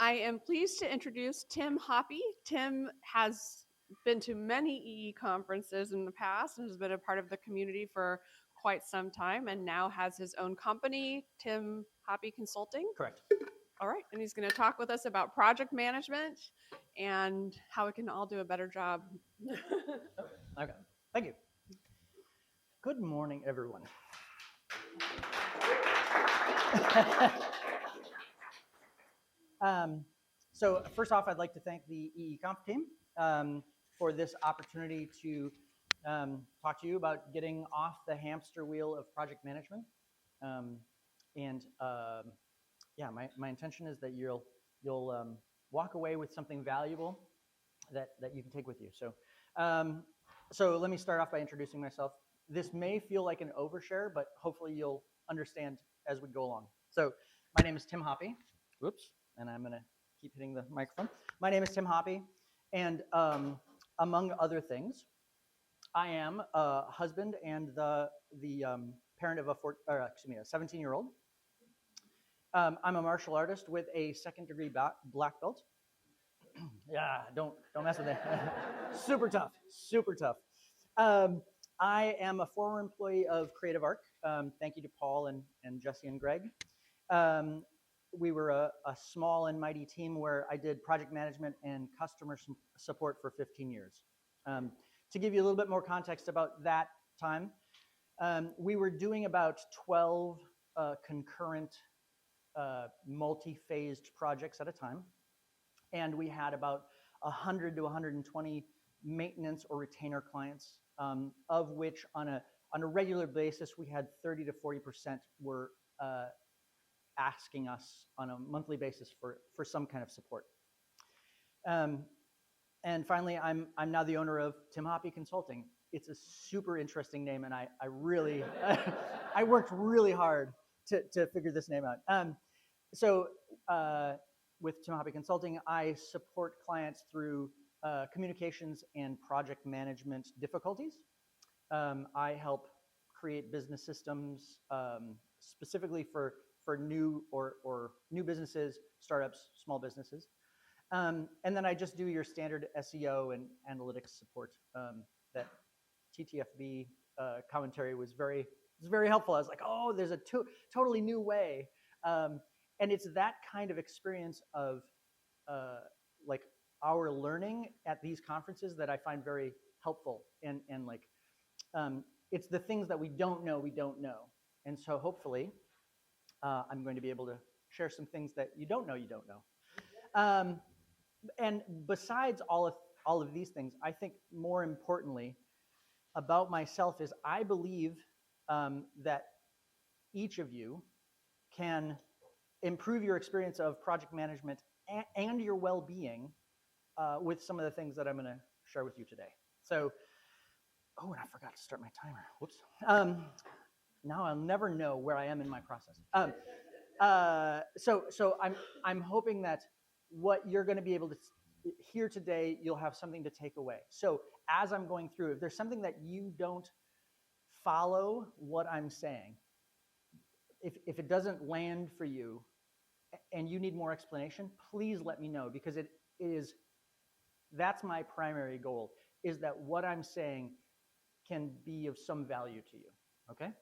I am pleased to introduce Tim Hoppe. Tim has been to many EE conferences in the past and has been a part of the community for quite some time and now has his own company, Tim Hoppe Consulting. Correct. All right, and he's going to talk with us about project management and how we can all do a better job. Okay, thank you. Good morning, everyone. So first off, I'd like to thank the EEConf team for this opportunity to talk to you about getting off the hamster wheel of project management. Yeah, my intention is that you'll walk away with something valuable that you can take with you. So let me start off by introducing myself. This may feel like an overshare, but hopefully you'll understand as we go along. So my name is Tim Hoppe. Whoops, and I'm going to keep hitting the microphone. My name is Tim Hoppe, and among other things, I am a husband and the parent of a 17-year-old. I'm a martial artist with a second-degree black belt. Yeah, don't mess with it. Super tough, super tough. I am a former employee of Creative Arc. Thank you to Paul and Jesse and Greg. We were a small and mighty team where I did project management and customer support for 15 years. To give you a little bit more context about that time, we were doing about 12 concurrent multi-phased projects at a time. And we had about 100 to 120 maintenance or retainer clients, of which on a regular basis, we had 30 to 40% were asking us on a monthly basis for some kind of support. And finally, I'm now the owner of Tim Hoppe Consulting. It's a super interesting name, and I really, I worked really hard to figure this name out. With Tim Hoppe Consulting, I support clients through communications and project management difficulties. I help create business systems specifically for new or new businesses, startups, small businesses. And then I just do your standard SEO and analytics support. That TTFB commentary was very helpful. I was like, oh, there's a totally new way. And it's that kind of experience of like our learning at these conferences that I find very helpful. And it's the things that we don't know. And so hopefully I'm going to be able to share some things that you don't know. And besides all of these things, I think more importantly about myself is I believe that each of you can improve your experience of project management and your well-being with some of the things that I'm going to share with you today. So, oh, and I forgot to start my timer. Whoops. Now I'll never know where I am in my process. So I'm hoping that what you're going to be able to hear today, you'll have something to take away. So as I'm going through, if there's something that you don't follow what I'm saying, if it doesn't land for you and you need more explanation, please let me know, because that's my primary goal, is that what I'm saying can be of some value to you, okay?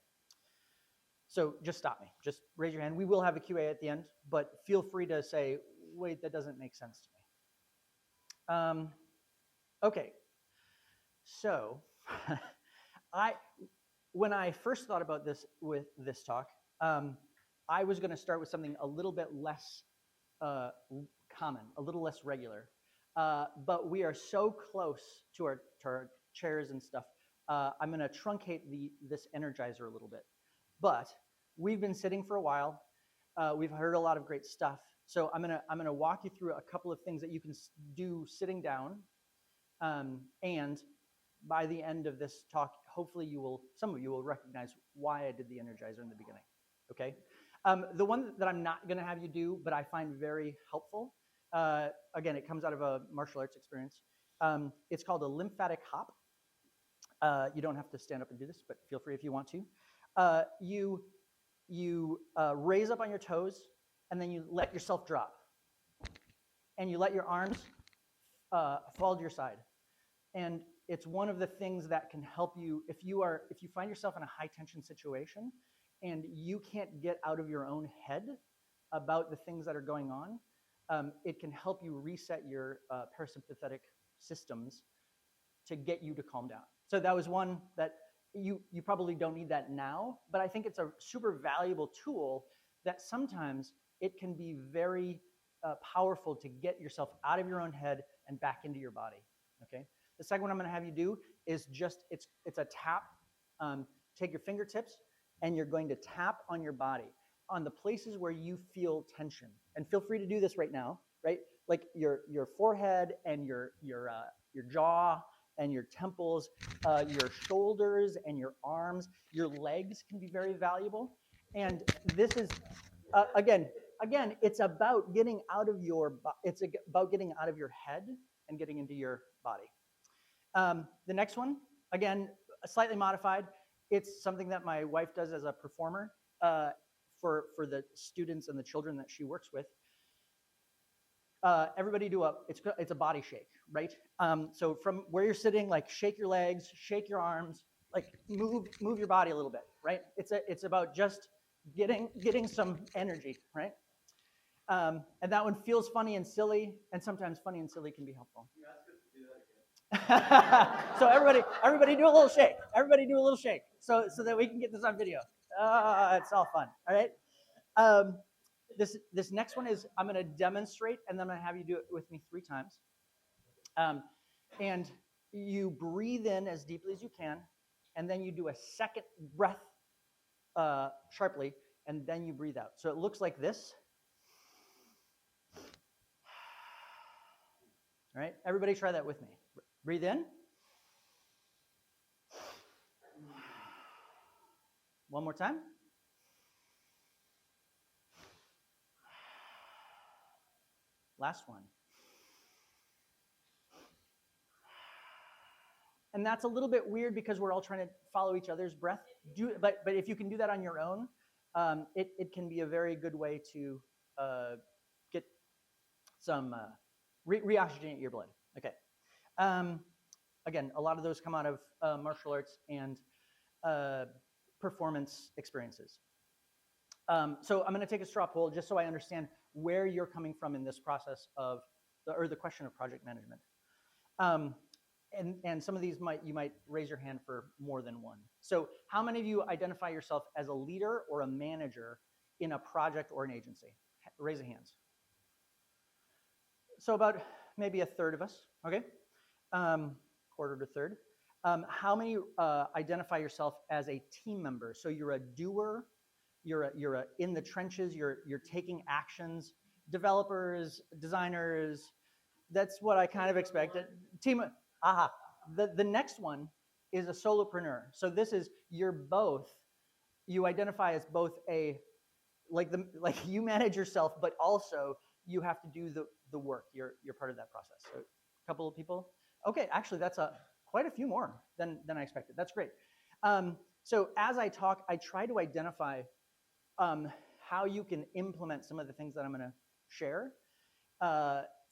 So just stop me, just raise your hand. We will have a QA at the end, but feel free to say, wait, that doesn't make sense to me. Okay, so when I first thought about this with this talk, I was going to start with something a little bit less common, a little less regular, but we are so close to our chairs and stuff. I'm going to truncate this energizer a little bit, but we've been sitting for a while. We've heard a lot of great stuff, so I'm gonna walk you through a couple of things that you can do sitting down, and by the end of this talk, hopefully some of you will recognize why I did the energizer in the beginning. Okay. The one that I'm not going to have you do, but I find very helpful, again, it comes out of a martial arts experience. It's called a lymphatic hop. You don't have to stand up and do this, but feel free if you want to. You raise up on your toes, and then you let yourself drop. and you let your arms fall to your side. And it's one of the things that can help you if you find yourself in a high tension situation and you can't get out of your own head about the things that are going on. It can help you reset your parasympathetic systems to get you to calm down. So that was one that you probably don't need that now, but I think it's a super valuable tool that sometimes it can be very powerful to get yourself out of your own head and back into your body. Okay. The second one I'm going to have you do is just it's a tap. Take your fingertips and you're going to tap on your body on the places where you feel tension. And feel free to do this right now, right? Like your forehead and your jaw and your temples, your shoulders and your arms, your legs can be very valuable. And this is again, it's about getting out of your head and getting into your body. The next one, again, slightly modified. It's something that my wife does as a performer for the students and the children that she works with. Everybody do it's a body shake, right? So from where you're sitting, like shake your legs, shake your arms, like move your body a little bit, right? It's about just getting some energy, right? And that one feels funny and silly, and sometimes funny and silly can be helpful. You ask us to do that again. So everybody do a little shake. Everybody do a little shake, so that we can get this on video. It's all fun. All right. This next one is I'm going to demonstrate, and then I'm going to have you do it with me 3 times. And you breathe in as deeply as you can, and then you do a second breath sharply, and then you breathe out. So it looks like this. All right, everybody try that with me. Breathe in. One more time. Last one. And that's a little bit weird because we're all trying to follow each other's breath. But if you can do that on your own, it can be a very good way to get some reoxygenate your blood. Okay. Again, a lot of those come out of martial arts and performance experiences. So I'm going to take a straw poll just so I understand where you're coming from in this process of the question of project management. And some of these you might raise your hand for more than one. So how many of you identify yourself as a leader or a manager in a project or an agency? Raise your hands. So about maybe a third of us, okay? Quarter to third. How many identify yourself as a team member? So you're a doer, you're in the trenches, you're taking actions, developers, designers. That's what I kind of expected. Team. Aha. The next one is a solopreneur. So this is you identify as both like you manage yourself, but also you have to do the work. You're part of that process. So a couple of people. Okay, actually that's quite a few more than I expected. That's great. So as I talk, I try to identify how you can implement some of the things that I'm going to share.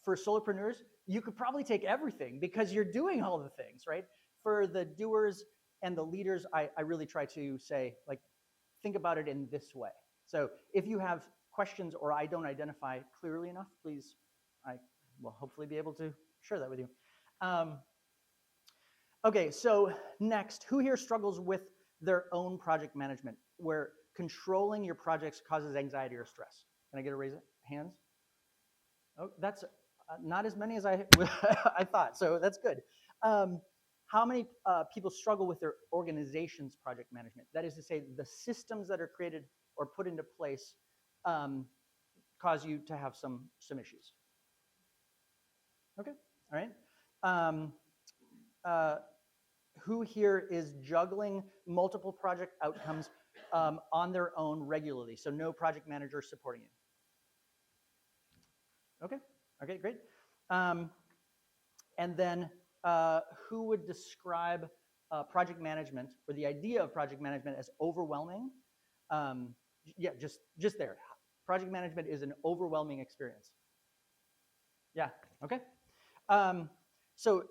For solopreneurs, you could probably take everything because you're doing all the things, right? For the doers and the leaders, I really try to say, like, think about it in this way. So if you have questions or I don't identify clearly enough, please, I will hopefully be able to share that with you. Okay, so next, who here struggles with their own project management where controlling your projects causes anxiety or stress? Can I get a raise of hands? Oh, that's not as many as I thought, so that's good. How many people struggle with their organization's project management? That is to say, the systems that are created or put into place cause you to have some issues. Okay, all right. Who here is juggling multiple project outcomes on their own regularly? So no project manager supporting you. Okay, great. And then who would describe project management or the idea of project management as overwhelming? Yeah, just there. Project management is an overwhelming experience. Yeah. Okay. So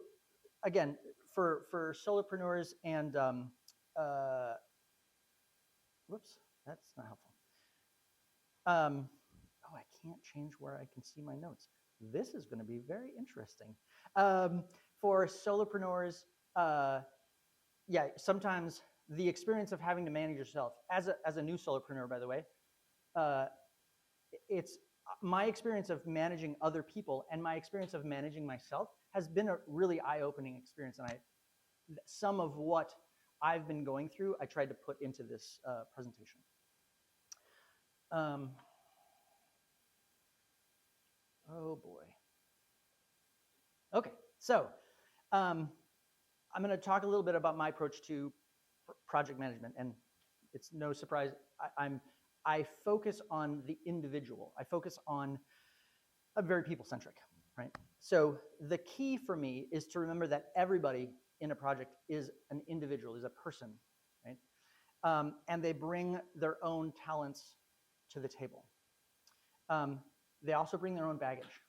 again, for solopreneurs and whoops, that's not helpful. Oh, I can't change where I can see my notes. This is going to be very interesting. For solopreneurs, yeah, sometimes the experience of having to manage yourself as a new solopreneur, by the way, uh, it's my experience of managing other people and my experience of managing myself has been a really eye-opening experience. And some of what I've been going through, I tried to put into this presentation. Oh boy. Okay, so I'm going to talk a little bit about my approach to project management, and it's no surprise. I focus on the individual. I focus on a very people-centric, right? So the key for me is to remember that everybody in a project is an individual, is a person, right? And they bring their own talents to the table. They also bring their own baggage,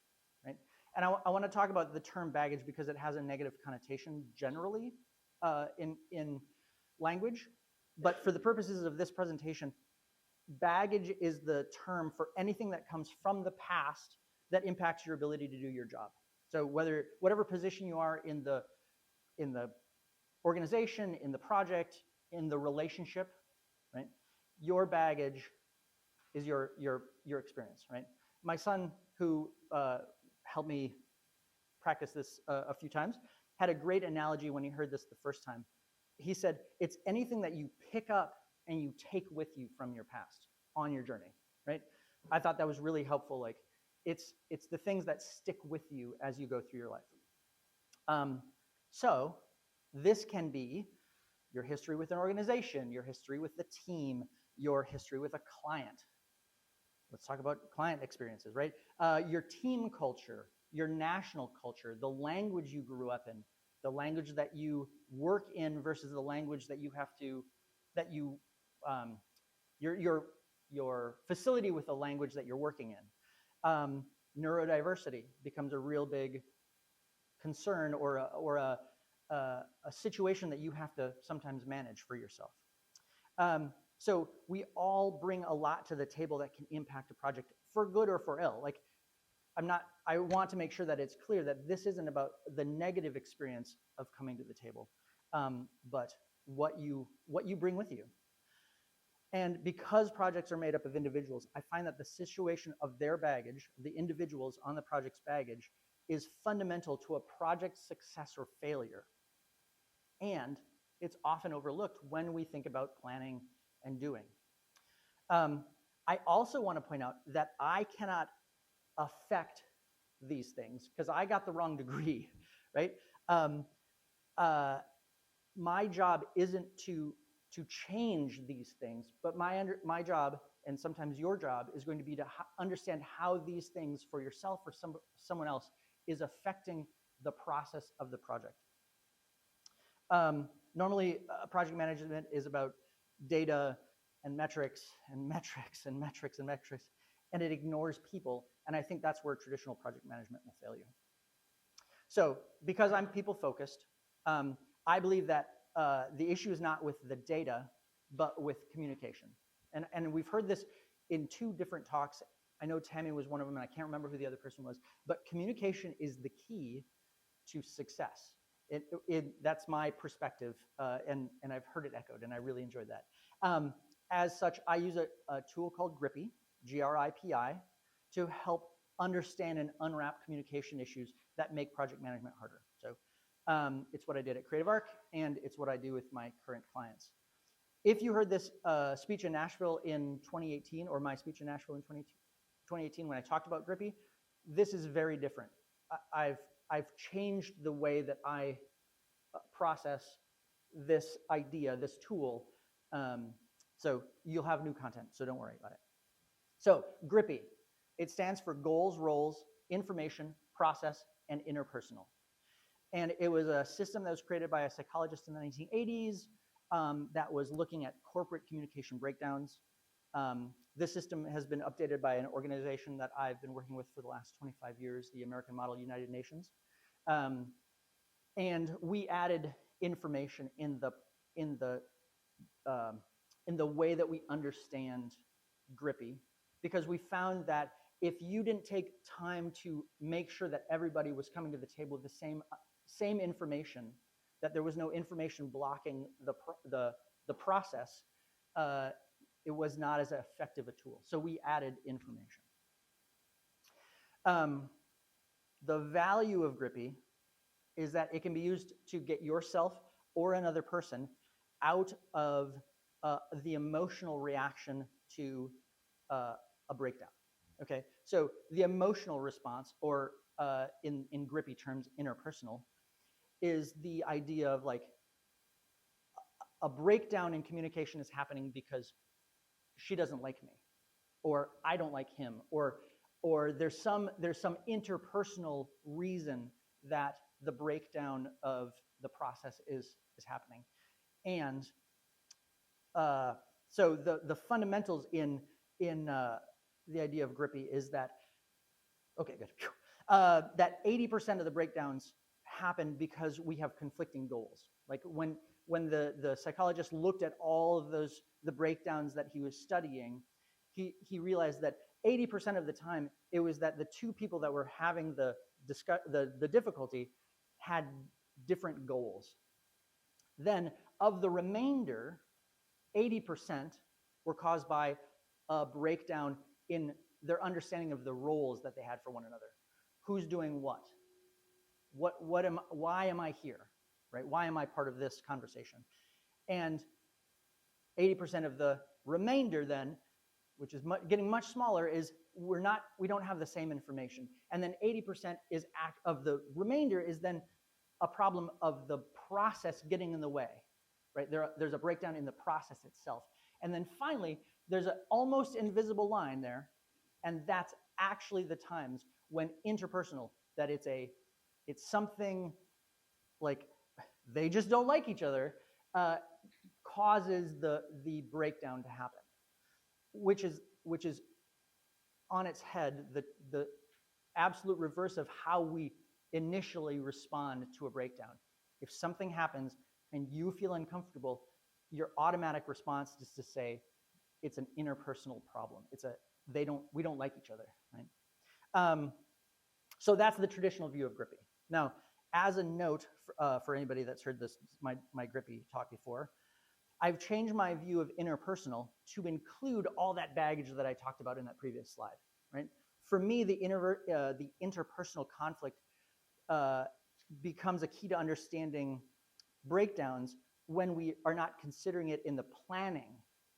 right? And I want to talk about the term baggage because it has a negative connotation generally in language. But for the purposes of this presentation, baggage is the term for anything that comes from the past that impacts your ability to do your job. So whatever position you are in the organization, in the project, in the relationship, right? Your baggage is your experience, right? My son, who helped me practice this a few times, had a great analogy when he heard this the first time. He said, it's anything that you pick up and you take with you from your past on your journey, right? I thought that was really helpful. Like, it's the things that stick with you as you go through your life. So this can be your history with an organization, your history with the team, your history with a client. Let's talk about client experiences, right? Your team culture, your national culture, the language you grew up in, the language that you work in versus the language that you have to, that you, your facility with the language that you're working in. Neurodiversity becomes a real big concern or a situation that you have to sometimes manage for yourself. So we all bring a lot to the table that can impact a project for good or for ill. Like, I want to make sure that it's clear that this isn't about the negative experience of coming to the table, but what you bring with you. And because projects are made up of individuals, I find that the situation of their baggage, the individuals on the project's baggage, is fundamental to a project's success or failure. And it's often overlooked when we think about planning and doing. I also want to point out that I cannot affect these things because I got the wrong degree, right? My job isn't to change these things, but my job, and sometimes your job, is going to be to understand how these things for yourself or someone else is affecting the process of the project. Normally, project management is about data and metrics and metrics and metrics and metrics, and it ignores people. And I think that's where traditional project management will fail you. So because I'm people focused, I believe that the issue is not with the data, but with communication. And we've heard this in two different talks. I know Tammy was one of them, and I can't remember who the other person was, but communication is the key to success. That's my perspective, and I've heard it echoed, and I really enjoyed that. As such, I use a tool called Grippy, G-R-I-P-I, to help understand and unwrap communication issues that make project management harder. So it's what I did at Creative Arc, and it's what I do with my current clients. If you heard this speech in Nashville in 2018, or my speech in Nashville in 2018 when I talked about Grippy, this is very different. I've changed the way that I process this idea, this tool. So you'll have new content, so don't worry about it. So Grippy, it stands for goals, roles, information, process, and interpersonal. And it was a system that was created by a psychologist in the 1980s that was looking at corporate communication breakdowns. This system has been updated by an organization that I've been working with for the last 25 years, the American Model United Nations. And we added information in the way that we understand Grippy, because we found that if you didn't take time to make sure that everybody was coming to the table with the same information, that there was no information blocking the process, it was not as effective a tool. So we added information. The value of Grippy is that it can be used to get yourself or another person out of the emotional reaction to a breakdown. Okay, so the emotional response, or in Grippy terms, interpersonal, is the idea of like a breakdown in communication is happening because she doesn't like me, or I don't like him, or there's some interpersonal reason that the breakdown of the process is happening. And so the fundamentals in the idea of Grippy is that, okay, good, that 80% of the breakdowns happen because we have conflicting goals. Like when the psychologist looked at all of the breakdowns that he was studying, he realized that 80% of the time it was that the two people that were having the difficulty had different goals. Then of the remainder, 80% were caused by a breakdown in their understanding of the roles that they had for one another. Who's doing what? Why am I here? Right? Why am I part of this conversation? And 80% of the remainder then, which is getting much smaller, is we don't have the same information. And then 80% of the remainder is then a problem of the process getting in the way, right? There's a breakdown in the process itself. And then finally, there's an almost invisible line there, and that's actually the times when interpersonal, that it's something like they just don't like each other, causes the breakdown to happen, which is on its head the absolute reverse of how we initially respond to a breakdown. If something happens and you feel uncomfortable, your automatic response is to say it's an interpersonal problem. We don't like each other, right? So that's the traditional view of Grippy. Now, as a note for anybody that's heard my Grippy talk before, I've changed my view of interpersonal to include all that baggage that I talked about in that previous slide, right? For me, the interpersonal conflict becomes a key to understanding breakdowns when we are not considering it in the planning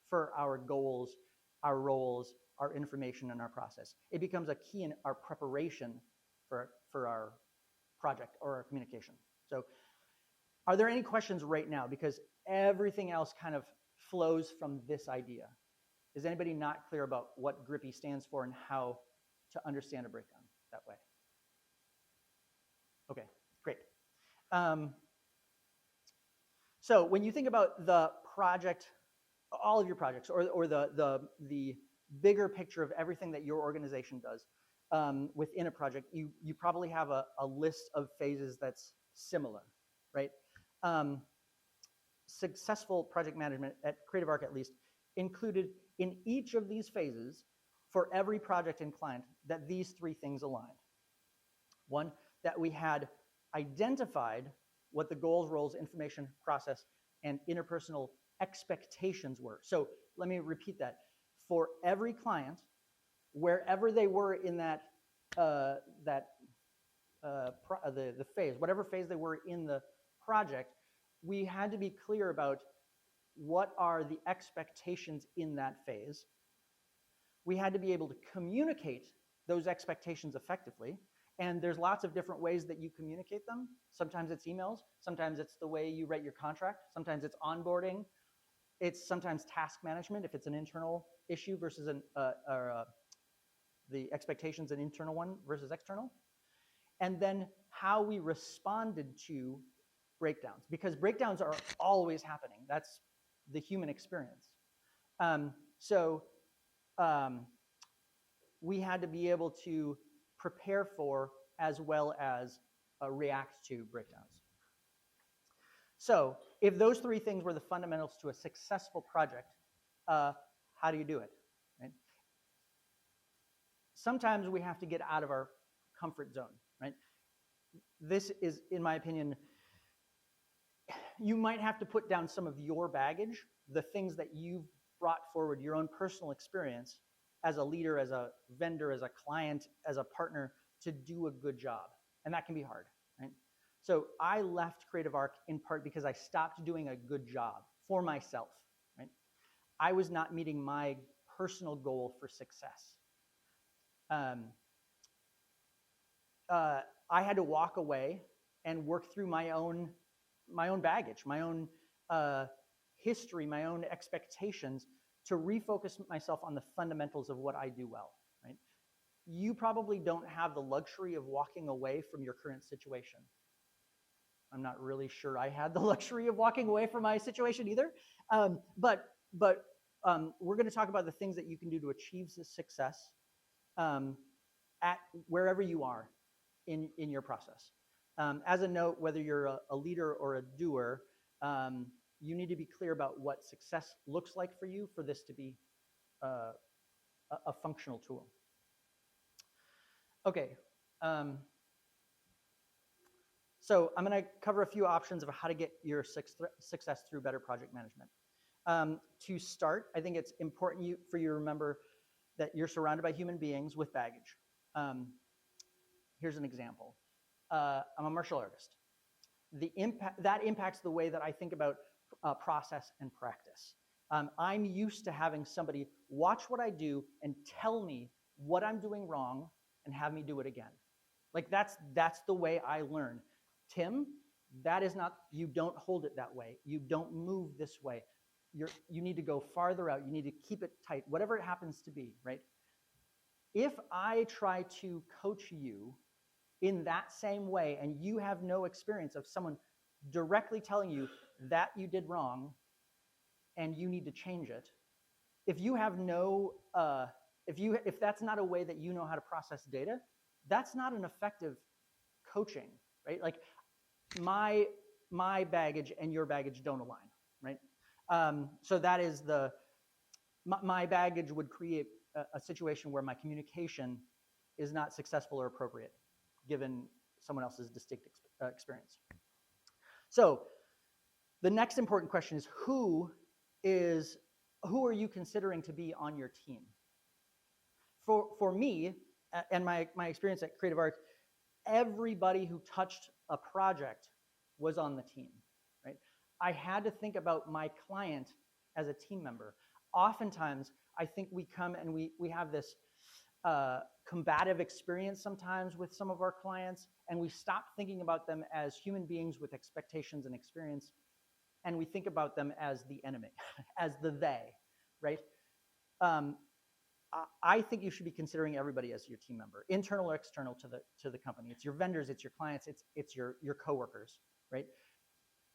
for our goals, our roles, our information, and our process. It becomes a key in our preparation for our project or our communication. So are there any questions right now? Because everything else kind of flows from this idea. Is anybody not clear about what Grippy stands for and how to understand a breakdown that way? Okay, great. So when you think about the project, all of your projects, or the bigger picture of everything that your organization does within a project, you probably have a list of phases that's similar, right? Successful project management at Creative Arc, at least, included in each of these phases for every project and client that these three things aligned. One, that we had identified what the goals, roles, information, process, and interpersonal expectations were. So let me repeat that. For every client, wherever they were in the phase, whatever phase they were in the project, we had to be clear about what are the expectations in that phase. We had to be able to communicate those expectations effectively. And there's lots of different ways that you communicate them. Sometimes it's emails. Sometimes it's the way you write your contract. Sometimes it's onboarding. It's sometimes task management if it's an internal issue versus the expectations an internal one versus external. And then how we responded to breakdowns, because breakdowns are always happening. That's the human experience. So we had to be able to prepare for as well as react to breakdowns. So if those three things were the fundamentals to a successful project, how do you do it? Right? Sometimes we have to get out of our comfort zone, right? This is, in my opinion, you might have to put down some of your baggage, the things that you've brought forward, your own personal experience as a leader, as a vendor, as a client, as a partner, to do a good job. And that can be hard, right? So I left Creative Arc in part because I stopped doing a good job for myself, right? I was not meeting my personal goal for success. I had to walk away and work through my own baggage, my own history, my own expectations, to refocus myself on the fundamentals of what I do well, right? You probably don't have the luxury of walking away from your current situation. I'm not really sure I had the luxury of walking away from my situation either. But we're going to talk about the things that you can do to achieve success at wherever you are in your process. As a note, whether you're a leader or a doer, you need to be clear about what success looks like for you for this to be a functional tool. Okay. So I'm going to cover a few options of how to get your success through better project management. To start, I think it's important for you to remember that you're surrounded by human beings with baggage. Here's an example. I'm a martial artist. That impacts the way that I think about process and practice. I'm used to having somebody watch what I do and tell me what I'm doing wrong and have me do it again. Like that's the way I learn. Tim, that is not, you don't hold it that way. You don't move this way. You need to go farther out. You need to keep it tight, whatever it happens to be, right? If I try to coach you in that same way and you have no experience of someone directly telling you that you did wrong and you need to change it, if you have no, if that's not a way that you know how to process data, that's not an effective coaching, right? Like my baggage and your baggage don't align, right? So that is my baggage would create a situation where my communication is not successful or appropriate given someone else's distinct experience. So the next important question is who are you considering to be on your team? For me, and my experience at Creative Arc, everybody who touched a project was on the team, right? I had to think about my client as a team member. Oftentimes, I think we come and we have this combative experience sometimes with some of our clients, and we stop thinking about them as human beings with expectations and experience, and we think about them as the enemy, as the they, right? I think you should be considering everybody as your team member, internal or external to the company. It's your vendors, it's your clients, it's your coworkers, right?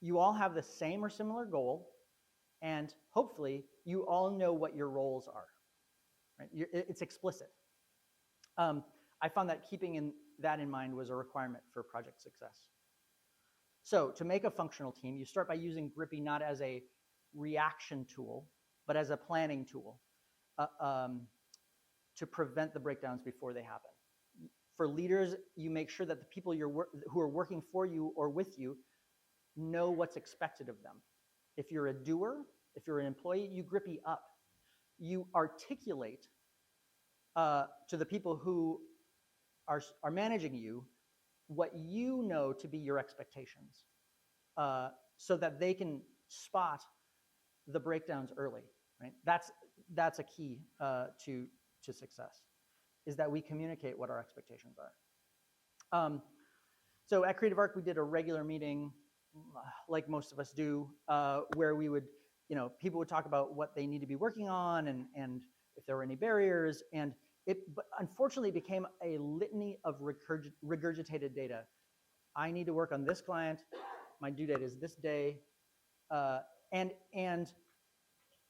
You all have the same or similar goal, and hopefully you all know what your roles are, right? It's explicit. I found that keeping that in mind was a requirement for project success. So to make a functional team, you start by using Grippy not as a reaction tool, but as a planning tool to prevent the breakdowns before they happen. For leaders, you make sure that the people who are working for you or with you know what's expected of them. If you're a doer, if you're an employee, you Grippy up. You articulate to the people who are managing you what you know to be your expectations, so that they can spot the breakdowns early, right? That's a key to success, is that we communicate what our expectations are. So at Creative Arc, we did a regular meeting, like most of us do, where we would, people would talk about what they need to be working on and if there were any barriers. And but unfortunately, it became a litany of regurgitated data. I need to work on this client. My due date is this day. And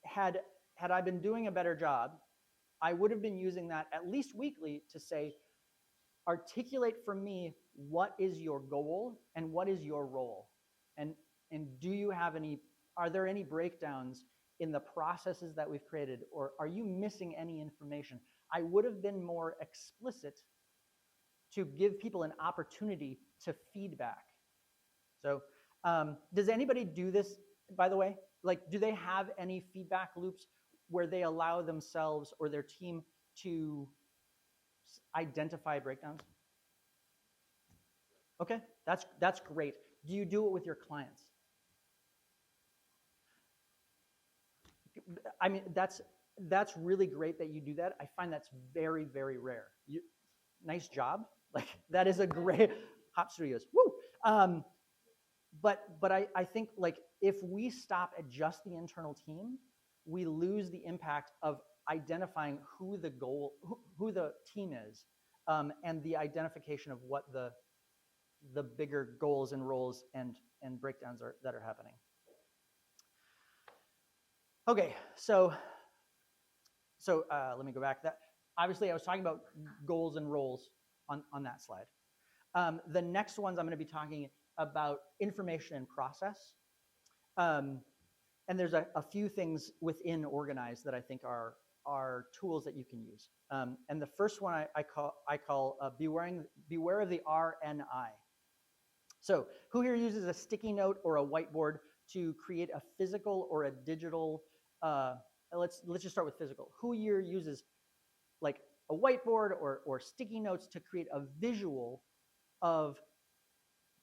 had I been doing a better job, I would have been using that at least weekly to say, articulate for me, what is your goal and what is your role? And do you have are there any breakdowns in the processes that we've created, or are you missing any information? I would have been more explicit to give people an opportunity to feedback. So does anybody do this, by the way? Like, do they have any feedback loops where they allow themselves or their team to identify breakdowns? Okay, that's great. Do you do it with your clients? I mean, that's really great that you do that. I find that's very, very rare. Nice job. Like, that is a great Hop Studios. Woo! But I think, like, if we stop at just the internal team, we lose the impact of identifying who the goal, who the team is, and the identification of what the bigger goals and roles and breakdowns that are happening. Okay, so let me go back. That obviously I was talking about goals and roles on that slide. The next ones I'm going to be talking about information and process. And there's a few things within Organize that I think are tools that you can use. And the first one I call beware of the RNI. So who here uses a sticky note or a whiteboard to create a physical or a digital? Let's just start with physical. Who here uses like a whiteboard or sticky notes to create a visual of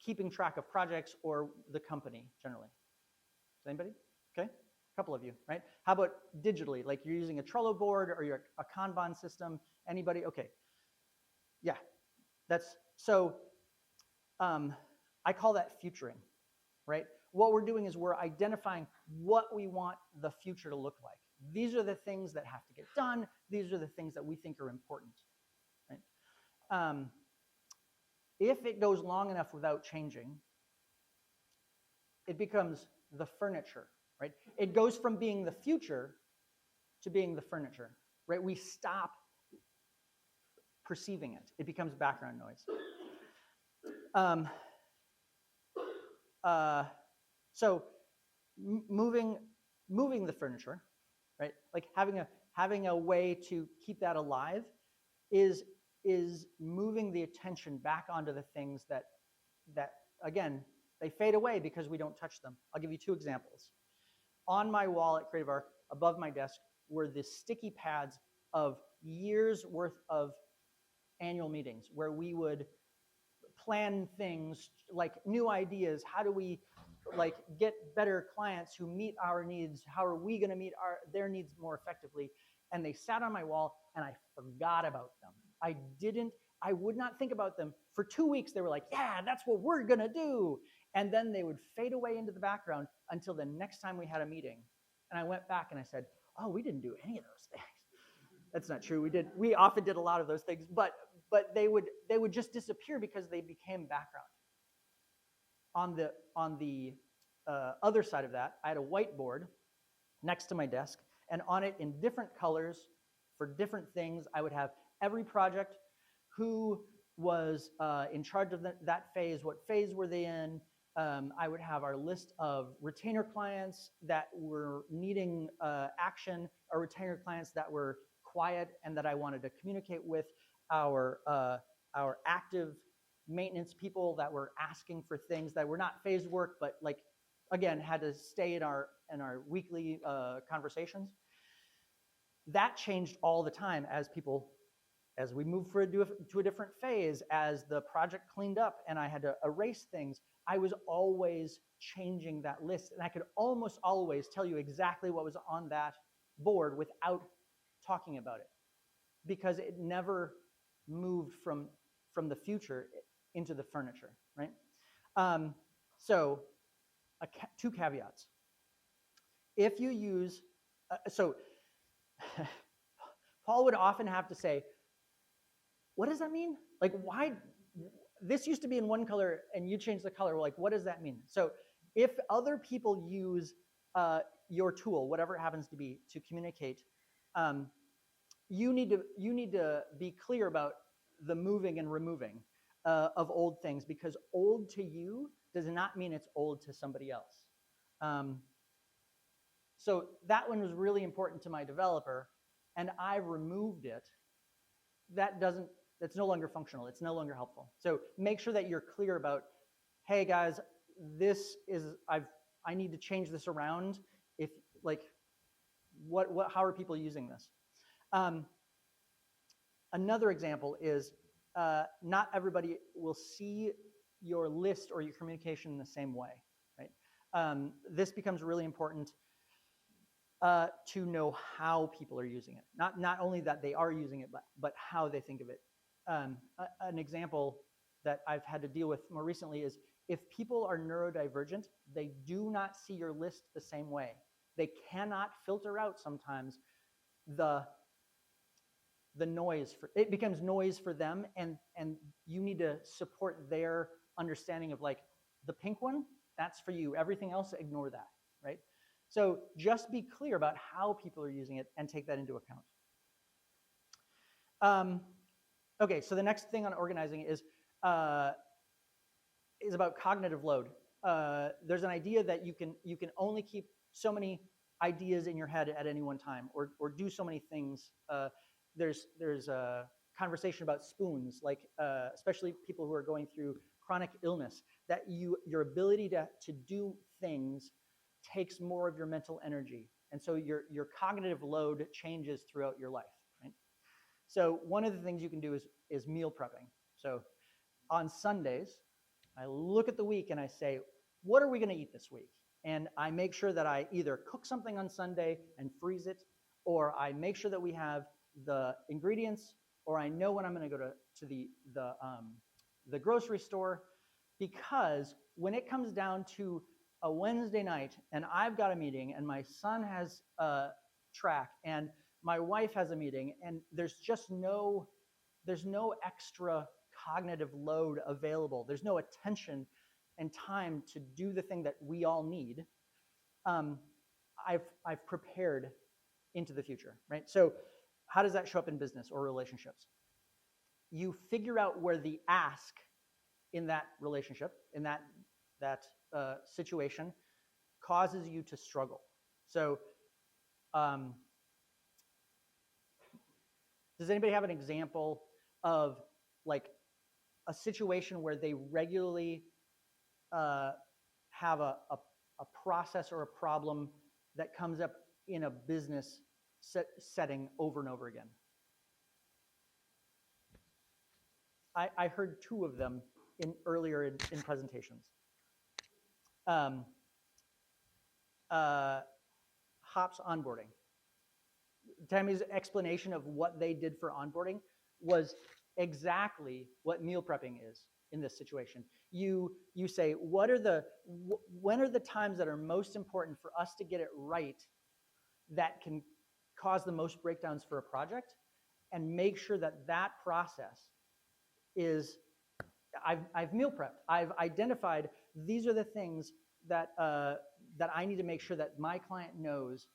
keeping track of projects or the company generally? Is anybody? Okay, a couple of you, right? How about digitally? Like, you're using a Trello board or you're a Kanban system. Anybody? Okay. Yeah, that's so. I call that futuring, right? What we're doing is we're identifying what we want the future to look like. These are the things that have to get done. These are the things that we think are important, right? If it goes long enough without changing, it becomes the furniture, right? It goes from being the future to being the furniture, right? We stop perceiving it. It becomes background noise. So moving the furniture, right? Like having a way to keep that alive is moving the attention back onto the things that again, they fade away because we don't touch them. I'll give you two examples. On my wall at Creative Arc, above my desk, were the sticky pads of years worth of annual meetings where we would plan things like new ideas. How do we like get better clients who meet our needs? How are we going to meet their needs more effectively? And they sat on my wall and I forgot about them. I would not think about them. For 2 weeks, they were like, yeah, that's what we're going to do. And then they would fade away into the background until the next time we had a meeting. And I went back and I said, oh, we didn't do any of those things. That's not true. We often did a lot of those things, but they would just disappear because they became background. On the other side of that, I had a whiteboard next to my desk, and on it in different colors for different things, I would have every project, who was in charge of that phase, what phase were they in. I would have our list of retainer clients that were needing action, or retainer clients that were quiet and that I wanted to communicate with, our active maintenance people that were asking for things that were not phased work, but like, again, had to stay in our weekly conversations. That changed all the time as we moved to a different phase, as the project cleaned up and I had to erase things. I was always changing that list, and I could almost always tell you exactly what was on that board without talking about it, because it never moved from the future into the furniture, right? So two caveats. If you use, Paul would often have to say, what does that mean? Like, why? This used to be in one color and you changed the color. Like, what does that mean? So if other people use your tool, whatever it happens to be, to communicate, you need to be clear about the moving and removing of old things, because old to you does not mean it's old to somebody else. So that one was really important to my developer, and I removed it. That's no longer functional. It's no longer helpful. So make sure that you're clear about, hey guys, I need to change this around. If like, how are people using this? Another example is not everybody will see your list or your communication in the same way, right? This becomes really important to know how people are using it. Not only that they are using it, but how they think of it. An example that I've had to deal with more recently is if people are neurodivergent, they do not see your list the same way. They cannot filter out sometimes the noise. It becomes noise for them, and you need to support their understanding of, like, the pink one, that's for you. Everything else, ignore that, right? So just be clear about how people are using it and take that into account. Okay, so the next thing on organizing is about cognitive load. There's an idea that you can only keep so many ideas in your head at any one time, or do so many things. There's a conversation about spoons, like especially people who are going through chronic illness, that your ability to do things takes more of your mental energy, and so your cognitive load changes throughout your life, right? So one of the things you can do is meal prepping. So on Sundays, I look at the week and I say, what are we going to eat this week? And I make sure that I either cook something on Sunday and freeze it, or I make sure that we have the ingredients, or I know when I'm going to go to the grocery store. Because when it comes down to a Wednesday night and I've got a meeting and my son has a track and my wife has a meeting, and there's no extra cognitive load available. There's no attention and time to do the thing that we all need. I've prepared into the future, right? So how does that show up in business or relationships? You figure out where the ask in that relationship, in that situation, causes you to struggle. So does anybody have an example of, like, a situation where they regularly have a process or a problem that comes up in a business setting over and over again? I heard two of them earlier in presentations. Hop's onboarding. Tammy's explanation of what they did for onboarding was exactly what meal prepping is in this situation. You say, when are the times that are most important for us to get it right, that can cause the most breakdowns for a project, and make sure that process is, I've meal prepped. I've identified these are the things that I need to make sure that my client knows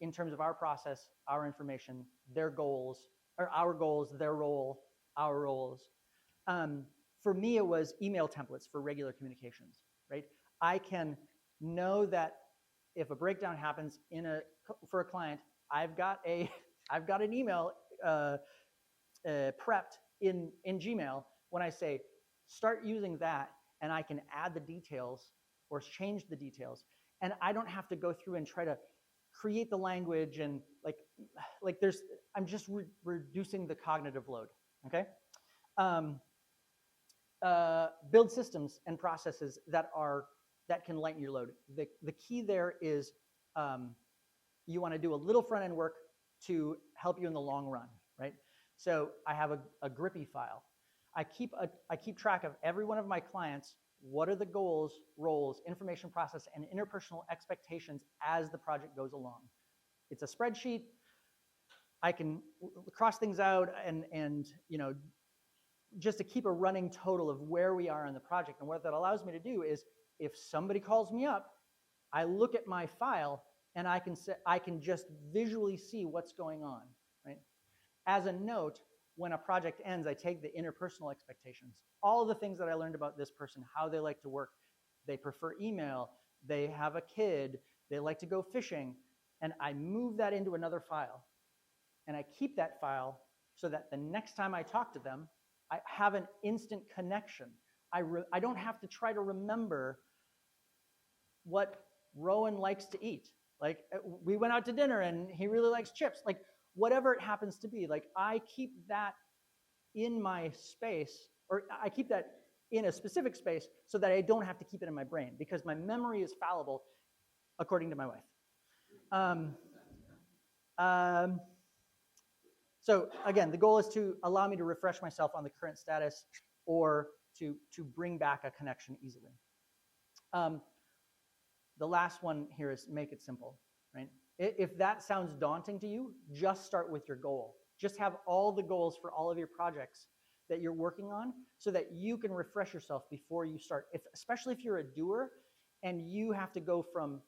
in terms of our process, our information, their goals, or our goals, their role, our roles. For me, it was email templates for regular communications, right? I can know that if a breakdown happens for a client, I've got an email prepped in Gmail. When I say start using that, and I can add the details or change the details, and I don't have to go through and try to create the language, and I'm just reducing the cognitive load. Okay. Build systems and processes that can lighten your load. The key there is you want to do a little front end work to help you in the long run, right? So I have a Grippy file. I keep track of every one of my clients. What are the goals, roles, information process, and interpersonal expectations as the project goes along? It's a spreadsheet. I can cross things out and just to keep a running total of where we are on the project. And what that allows me to do is, if somebody calls me up, I look at my file and I can just visually see what's going on, right? As a note, when a project ends, I take the interpersonal expectations, all the things that I learned about this person, how they like to work, they prefer email, they have a kid, they like to go fishing, and I move that into another file. And I keep that file so that the next time I talk to them, I have an instant connection. I don't have to try to remember what Rowan likes to eat. Like, we went out to dinner and he really likes chips. Like, whatever it happens to be, like, I keep that in my space, or I keep that in a specific space so that I don't have to keep it in my brain, because my memory is fallible, according to my wife. So again, the goal is to allow me to refresh myself on the current status, or to bring back a connection easily. The last one here is make it simple, right? If that sounds daunting to you, just start with your goal. Just have all the goals for all of your projects that you're working on so that you can refresh yourself before you start. Especially if you're a doer and you have to go from,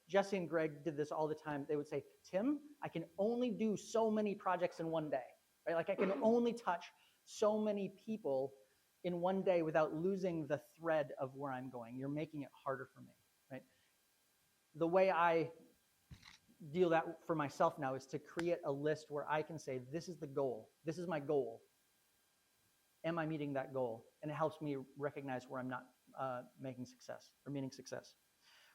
Jesse and Greg did this all the time. They would say, Tim, I can only do so many projects in one day, right? Like, I can only touch so many people in one day without losing the thread of where I'm going. You're making it harder for me, right? The way I deal that for myself now is to create a list where I can say, this is the goal. This is my goal. Am I meeting that goal? And it helps me recognize where I'm not making success or meeting success.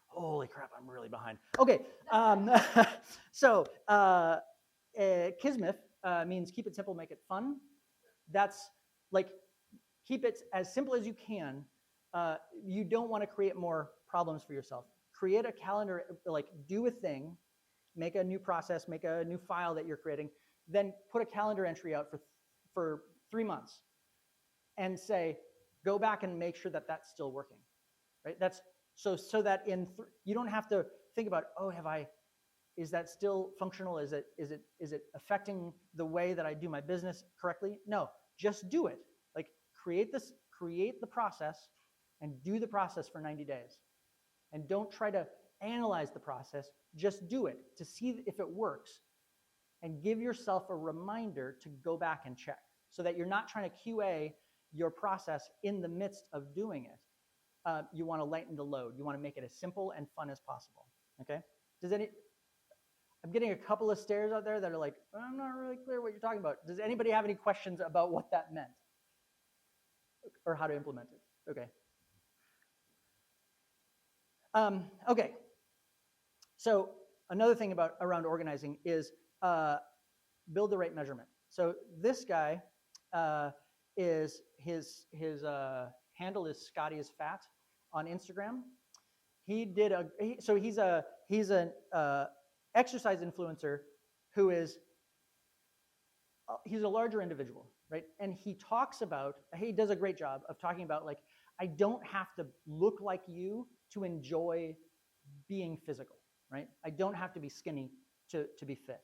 Holy crap, I'm really behind. Okay, so Kismet means keep it simple, make it fun. That's like, keep it as simple as you can. You don't want to create more problems for yourself. Create a calendar, like, do a thing, make a new process, make a new file that you're creating, then put a calendar entry out for 3 months and say, go back and make sure that that's still working, right? That's so that you don't have to think about, oh, is that still functional? Is it affecting the way that I do my business correctly? No, just do it. Like, create the process and do the process for 90 days. And don't try to analyze the process, just do it to see if it works, and give yourself a reminder to go back and check, so that you're not trying to QA your process in the midst of doing it. You want to lighten the load. You want to make it as simple and fun as possible. Okay? I'm getting a couple of stares out there that are like, I'm not really clear what you're talking about. Does anybody have any questions about what that meant or how to implement it? Okay. Okay. So another thing around organizing is build the right measurement. So this guy is his handle is Scotty is Fat on Instagram. He's an exercise influencer who is he's a larger individual, right? And he does a great job of talking about, like, I don't have to look like you to enjoy being physical, right? I don't have to be skinny to be fit.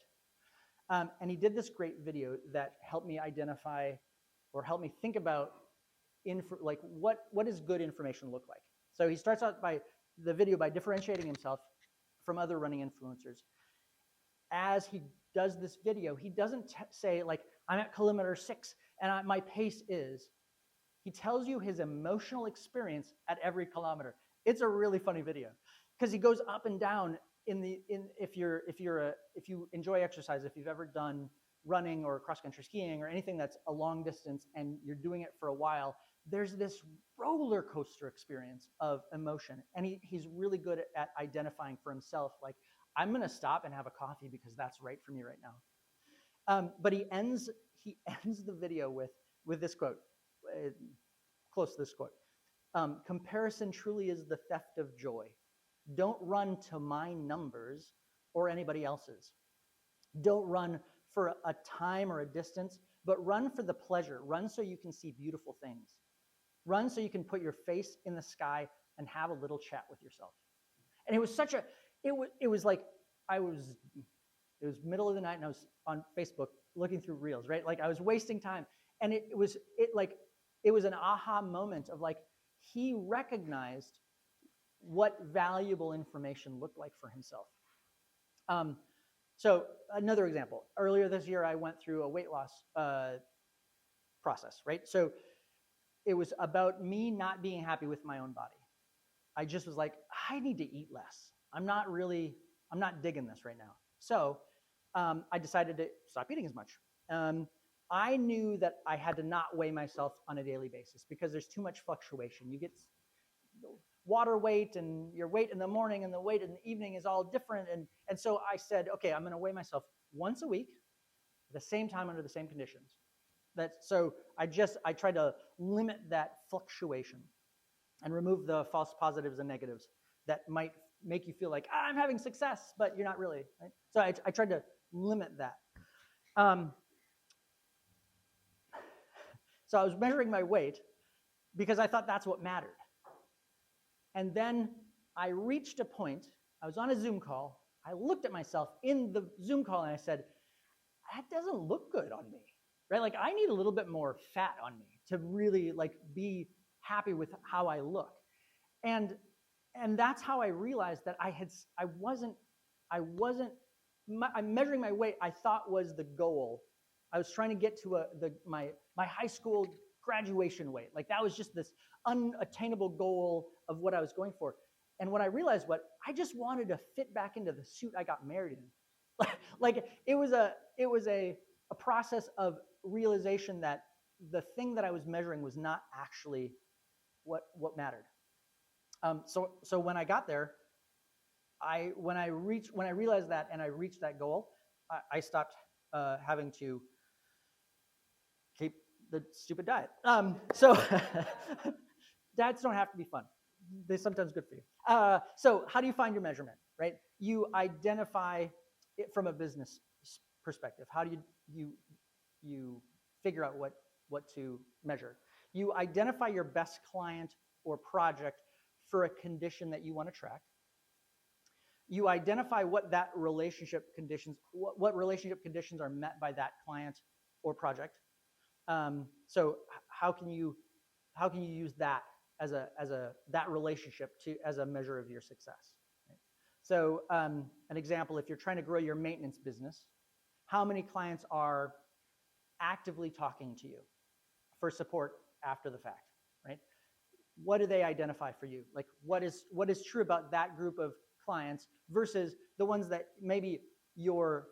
And he did this great video that helped me identify, or helped me think about, like, what does good information look like? So he starts out the video by differentiating himself from other running influencers. As he does this video, he doesn't say, like, I'm at kilometer 6 and my pace is. He tells you his emotional experience at every kilometer. It's a really funny video because he goes up and down if you enjoy exercise, if you've ever done running or cross-country skiing or anything that's a long distance and you're doing it for a while, there's this roller coaster experience of emotion. And he's really good at identifying for himself, like, I'm going to stop and have a coffee because that's right for me right now. But he ends the video with this quote, close to this quote. Comparison truly is the theft of joy. Don't run to my numbers or anybody else's. Don't run for a time or a distance, but run for the pleasure. Run so you can see beautiful things. Run so you can put your face in the sky and have a little chat with yourself. And it was like, it was middle of the night and I was on Facebook looking through reels, right? Like, I was wasting time. And it was an aha moment of, like, he recognized what valuable information looked like for himself. So another example, earlier this year, I went through a weight loss process, right? So it was about me not being happy with my own body. I just was like, I need to eat less. I'm not digging this right now. So I decided to stop eating as much. Um, I knew that I had to not weigh myself on a daily basis because there's too much fluctuation. You get water weight, and your weight in the morning and the weight in the evening is all different. And so I said, okay, I'm going to weigh myself once a week at the same time under the same conditions. So I tried to limit that fluctuation and remove the false positives and negatives that might make you feel like I'm having success, but you're not really. Right? So I tried to limit that. So I was measuring my weight because I thought that's what mattered. And then I reached a point, I was on a Zoom call, I looked at myself in the Zoom call and I said, that doesn't look good on me, right? Like I need a little bit more fat on me to really like be happy with how I look. And that's how I realized that I'm measuring my weight, I thought was the goal. I was trying to get to my high school graduation weight. Like that was just this unattainable goal of what I was going for. And when I realized I just wanted to fit back into the suit I got married in. Like it was a process of realization that the thing that I was measuring was not actually what mattered. So when I got there, when I realized that and I reached that goal, I stopped having to keep the stupid diet. So diets don't have to be fun. They're sometimes good for you. So how do you find your measurement, right? You identify it from a business perspective. How do you figure out what to measure? You identify your best client or project for a condition that you want to track. You identify what relationship conditions are met by that client or project. So how can you use that as that relationship as a measure of your success? Right? So an example, if you're trying to grow your maintenance business, how many clients are actively talking to you for support after the fact, right? What do they identify for you? Like what is true about that group of clients versus the ones that maybe are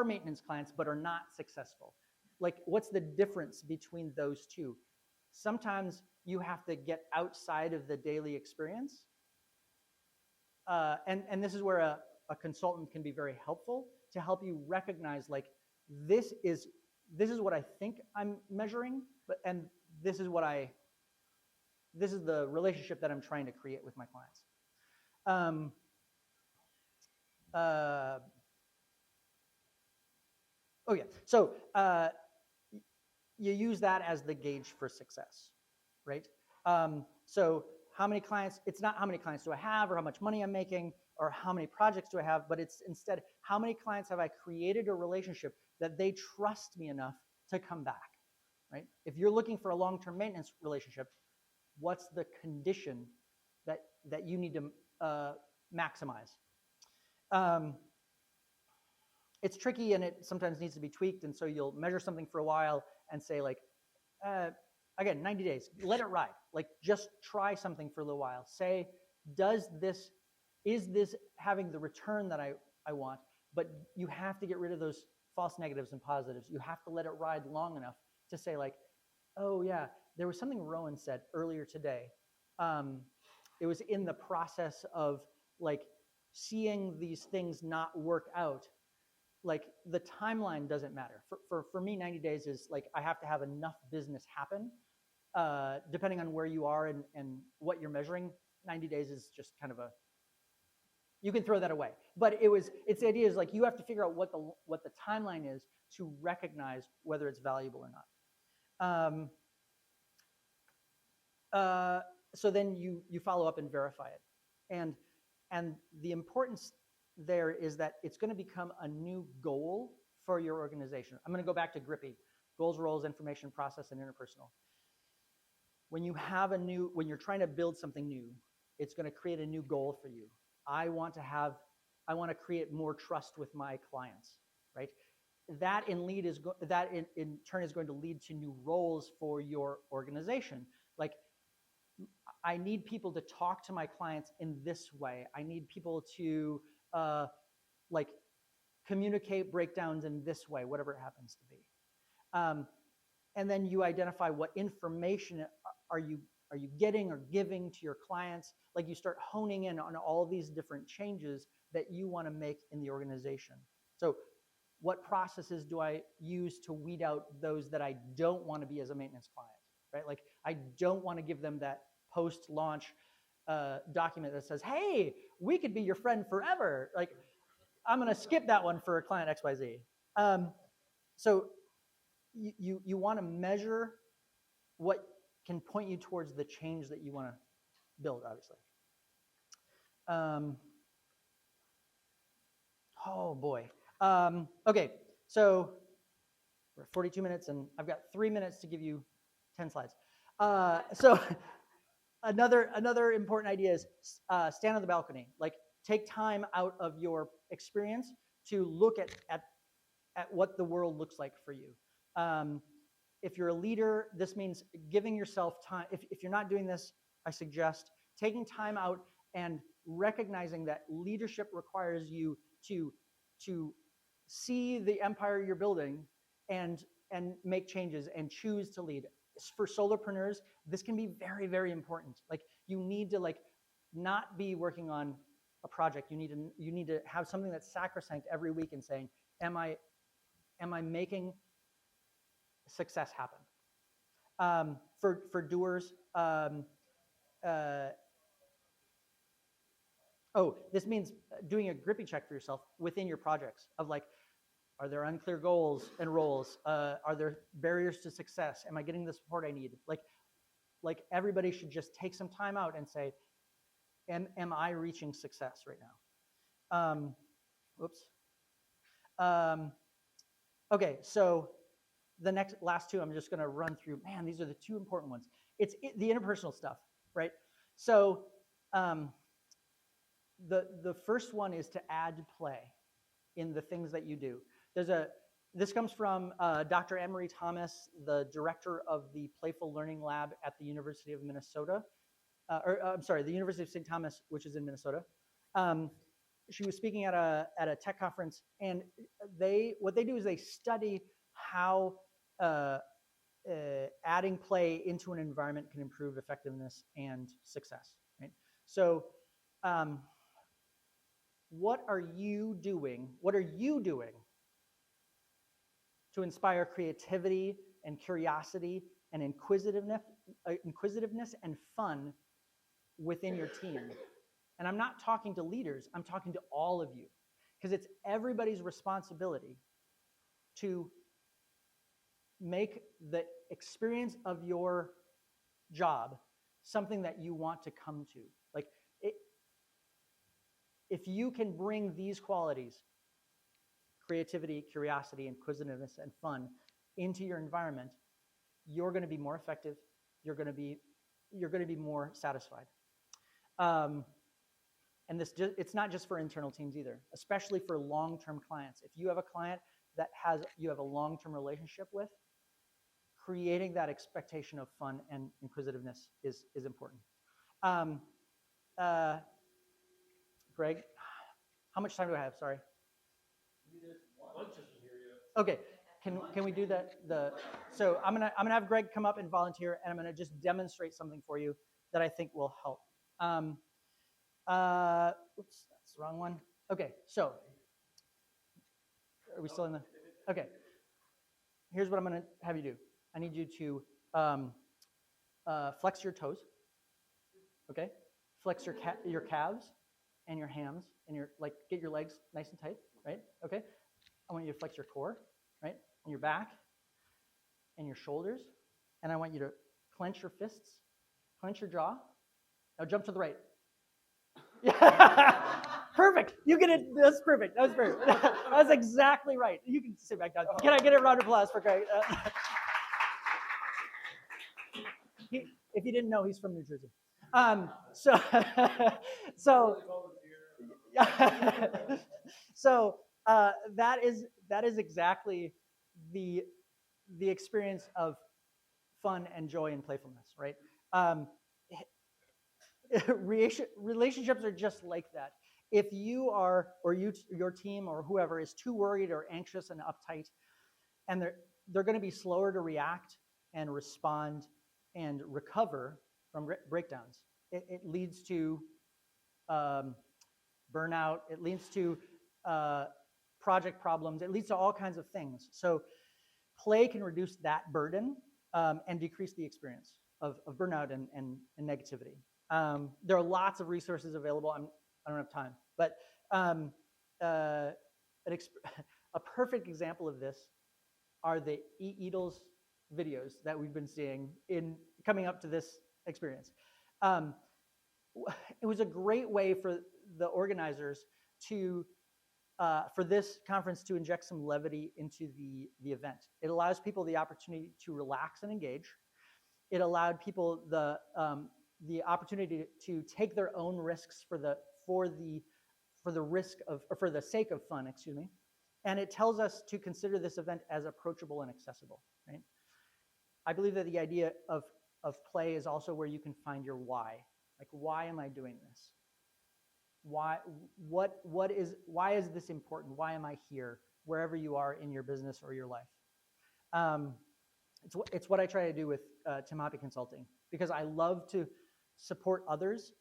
maintenance clients but are not successful? Like what's the difference between those two? Sometimes you have to get outside of the daily experience. And this is where a consultant can be very helpful to help you recognize like this is what I think I'm measuring, and this is the relationship that I'm trying to create with my clients. Oh yeah, so you use that as the gauge for success, right? So how many clients, it's not how many clients do I have or how much money I'm making or how many projects do I have, but it's instead how many clients have I created a relationship that they trust me enough to come back, right? If you're looking for a long-term maintenance relationship, what's the condition that you need to maximize? It's tricky and it sometimes needs to be tweaked, and so you'll measure something for a while and say like, again, 90 days, let it ride. Like just try something for a little while. Say, is this having the return that I want? But you have to get rid of those false negatives and positives. You have to let it ride long enough to say like, oh yeah, there was something Rowan said earlier today. It was in the process of like seeing these things not work out. Like the timeline doesn't matter. For me, 90 days is like I have to have enough business happen. Depending on where you are and what you're measuring, 90 days is just kind of you can throw that away. But it's the idea is like you have to figure out what the timeline is to recognize whether it's valuable or not. So then you follow up and verify it. And the importance there is that it's going to become a new goal for your organization. I'm going to go back to Grippy: goals, roles, information, process, and interpersonal. When you're trying to build something new, it's going to create a new goal for you. I want to have I want to create more trust with my clients, right? That in turn is going to lead to new roles for your organization. Like, I need people to talk to my clients in this way. I need people to like communicate breakdowns in this way, whatever it happens to be. And then you identify what information are you getting or giving to your clients. Like, you start honing in on all these different changes that you want to make in the organization. So what processes do I use to weed out those that I don't want to be as a maintenance client, right? Like, I don't want to give them that post-launch document that says, hey, we could be your friend forever. Like, I'm going to skip that one for client XYZ. So you want to measure what can point you towards the change that you want to build, obviously. Oh boy. Okay, so we're 42 minutes and I've got 3 minutes to give you 10 slides. So another important idea is stand on the balcony. Like, take time out of your experience to look at what the world looks like for you. If you're a leader, this means giving yourself time. If you're not doing this, I suggest taking time out and recognizing that leadership requires you to see the empire you're building and make changes and choose to lead. For solopreneurs, this can be very, very important. Like, you need to not be working on a project. You need to have something that's sacrosanct every week and saying, am I making success happen? For doers, this means doing a grippy check for yourself within your projects of like, are there unclear goals and roles? Are there barriers to success? Am I getting the support I need? Like everybody should just take some time out and say, am I reaching success right now? Whoops. Okay, so the last two I'm just going to run through. Man, these are the two important ones. It's the interpersonal stuff, right? So the first one is to add play in the things that you do. This comes from Dr. Emery Thomas, the director of the Playful Learning Lab at the University of Minnesota, the University of St. Thomas, which is in Minnesota. She was speaking at a tech conference, and what they do is they study how adding play into an environment can improve effectiveness and success. Right? So, what are you doing? What are you doing to inspire creativity and curiosity and inquisitiveness and fun within your team? And I'm not talking to leaders, I'm talking to all of you, because it's everybody's responsibility to make the experience of your job something that you want to come to. Like, if you can bring these qualities, creativity, curiosity, inquisitiveness, and fun, into your environment, you're going to be more effective. You're going to be more satisfied. And it's not just for internal teams either, especially for long-term clients. If you have a client that you have a long-term relationship with, creating that expectation of fun and inquisitiveness is important. Greg, how much time do I have? Sorry. Okay. Can we do that? So I'm gonna have Greg come up and volunteer, and I'm gonna just demonstrate something for you that I think will help. Oops, that's the wrong one. Okay, so are we still in the? Okay. Here's what I'm gonna have you do. I need you to flex your toes. Okay. Flex your calves and your hams and get your legs nice and tight. Right. Okay. I want you to flex your core, right, and your back and your shoulders. And I want you to clench your fists, clench your jaw. Now jump to the right. Yeah. Perfect. You get it. That's perfect. That was perfect. That was exactly right. You can sit back down. Can I get a round of applause for Craig? If you didn't know, he's from New Jersey. So So that is exactly the experience of fun and joy and playfulness, right? Um, relationships are just like that. If you are, or your team or whoever is too worried or anxious and uptight, and they're going to be slower to react and respond and recover from breakdowns. It leads to um, burnout. It leads to project problems. It leads to all kinds of things. So play can reduce that burden and decrease the experience of burnout and negativity. There are lots of resources available. I don't have time, but uh, a perfect example of this are the EEDLS videos that we've been seeing in coming up to this experience. Um, it was a great way for the organizers to for this conference to inject some levity into the event. It allows people the opportunity to relax and engage. It allowed people the opportunity to take their own risks for the risk of, or for the sake of fun, excuse me. And it tells us to consider this event as approachable and accessible, right? I believe that the idea of play is also where you can find your why. Like, why am I doing this? Why is this important? Why am I here? Wherever you are in your business or your life. It's what I try to do with Tim Hoppe Consulting, because I love to support others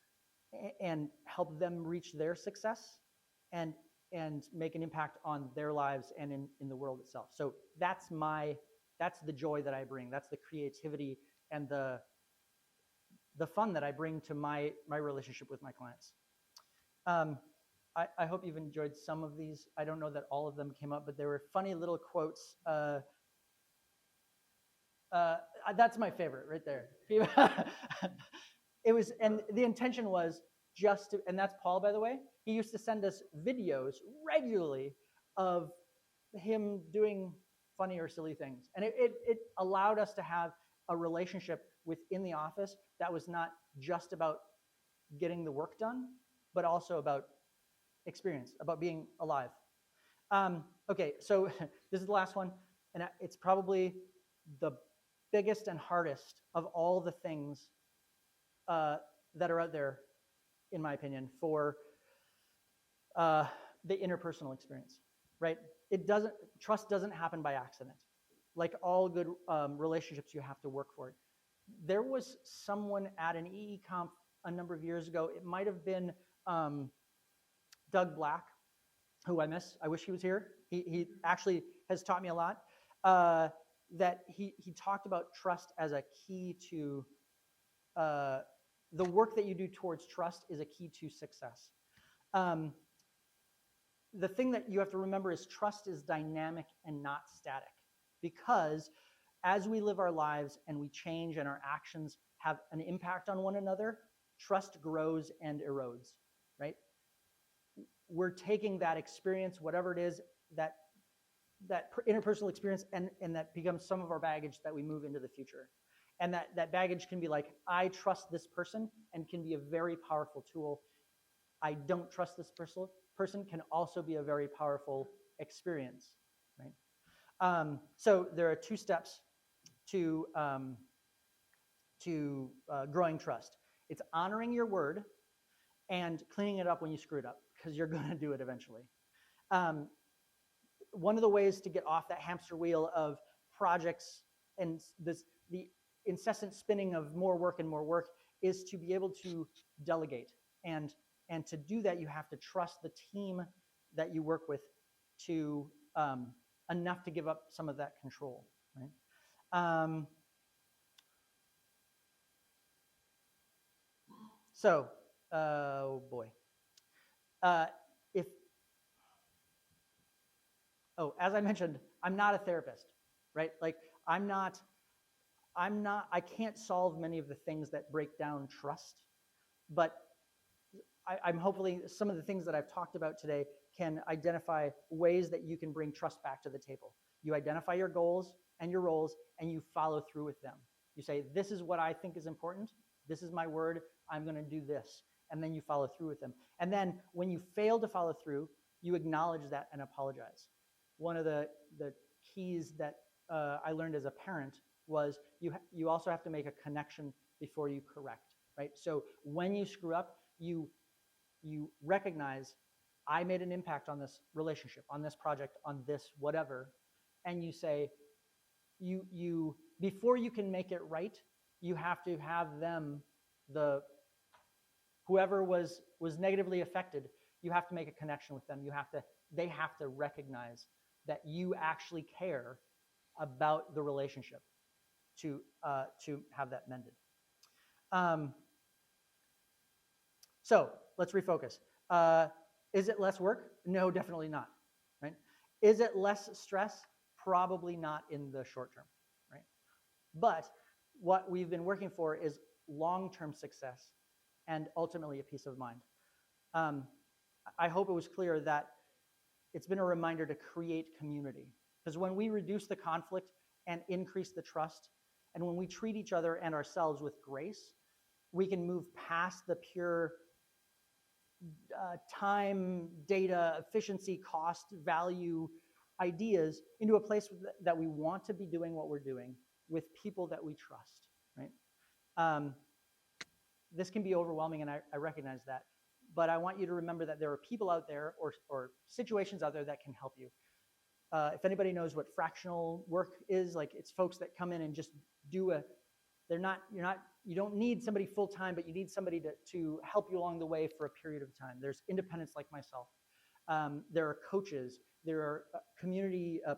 and help them reach their success and make an impact on their lives and in the world itself. So that's the joy that I bring. That's the creativity and the fun that I bring to my relationship with my clients. I hope you've enjoyed some of these. I don't know that all of them came up, but there were funny little quotes. That's my favorite right there. It was, and the intention was just to, and that's Paul, by the way. He used to send us videos regularly of him doing funny or silly things. And it allowed us to have a relationship within the office that was not just about getting the work done, but also about experience, about being alive. Okay, so this is the last one, and it's probably the biggest and hardest of all the things that are out there, in my opinion, for the interpersonal experience, right? Trust doesn't happen by accident. Like all good relationships, you have to work for it. There was someone at an EEConf a number of years ago. It might have been Doug Black, who I miss. I wish he was here. He actually has taught me a lot. That he talked about trust as a key to the work that you do towards trust is a key to success. The thing that you have to remember is trust is dynamic and not static, because as we live our lives and we change and our actions have an impact on one another, trust grows and erodes, right? We're taking that experience, whatever it is, that interpersonal experience, and that becomes some of our baggage that we move into the future. And that baggage can be like, I trust this person, and can be a very powerful tool. I don't trust this person can also be a very powerful experience, right? So there are 2 steps to growing trust. It's honoring your word and cleaning it up when you screw it up, because you're going to do it eventually. One of the ways to get off that hamster wheel of projects and the incessant spinning of more work and more work is to be able to delegate. And to do that, you have to trust the team that you work with to enough to give up some of that control, right? So, oh boy. As I mentioned, I'm not a therapist, right? Like I can't solve many of the things that break down trust, but I'm hopefully some of the things that I've talked about today can identify ways that you can bring trust back to the table. You identify your goals and your roles, and you follow through with them. You say, this is what I think is important. This is my word. I'm going to do this. and then you follow through with them. And then when you fail to follow through, you acknowledge that and apologize. One of the keys that I learned as a parent was you also have to make a connection before you correct, right? So when you screw up, you recognize, I made an impact on this relationship, on this project, on this whatever, and you say, you before you can make it right, you have to have them, whoever was negatively affected, you have to make a connection with them. They have to recognize that you actually care about the relationship to have that mended. So let's refocus. Is it less work? No, definitely not. Right? Is it less stress? Probably not in the short term. Right? But what we've been working for is long-term success and ultimately a peace of mind. I hope it was clear that it's been a reminder to create community. Because when we reduce the conflict and increase the trust, and when we treat each other and ourselves with grace, we can move past the pure time, data, efficiency, cost, value ideas into a place that we want to be doing what we're doing with people that we trust, right? This can be overwhelming, and I recognize that. But I want you to remember that there are people out there or situations out there that can help you. If anybody knows what fractional work is, like it's folks that come in and just do you don't need somebody full time, but you need somebody to help you along the way for a period of time. There's independents like myself. There are coaches. There are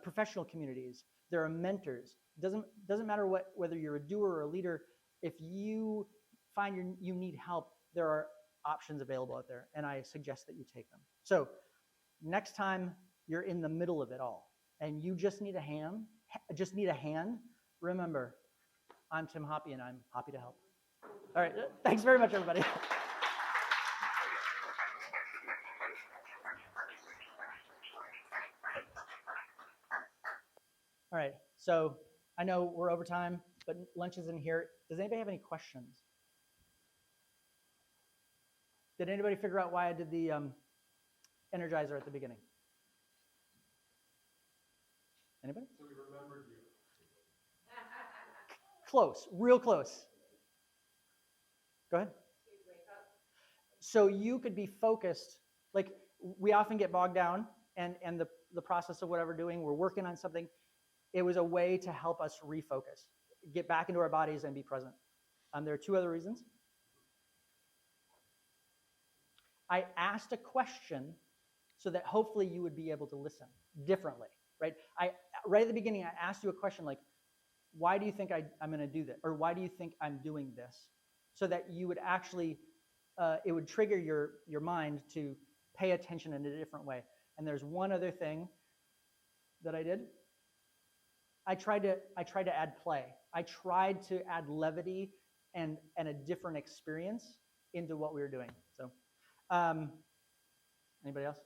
professional communities. There are mentors. Doesn't matter whether you're a doer or a leader. If you find you need help, there are options available out there, and I suggest that you take them. So next time you're in the middle of it all and you just need a hand, remember, I'm Tim Hoppe, and I'm happy to help. All right, thanks very much, everybody. All right, so I know we're over time, but lunch is in here. Does anybody have any questions? Did anybody figure out why I did the Energizer at the beginning? Anybody? So we remembered you. Close, real close. Go ahead. So you could be focused, like we often get bogged down and the process of whatever doing, we're working on something. It was a way to help us refocus, get back into our bodies and be present. There are two other reasons. I asked a question so that hopefully you would be able to listen differently, right? Right at the beginning, I asked you a question like, why do you think I'm going to do this? Or why do you think I'm doing this? So that you would actually, it would trigger your mind to pay attention in a different way. And there's one other thing that I did. I tried to add play. I tried to add levity and a different experience into what we were doing. So, anybody else?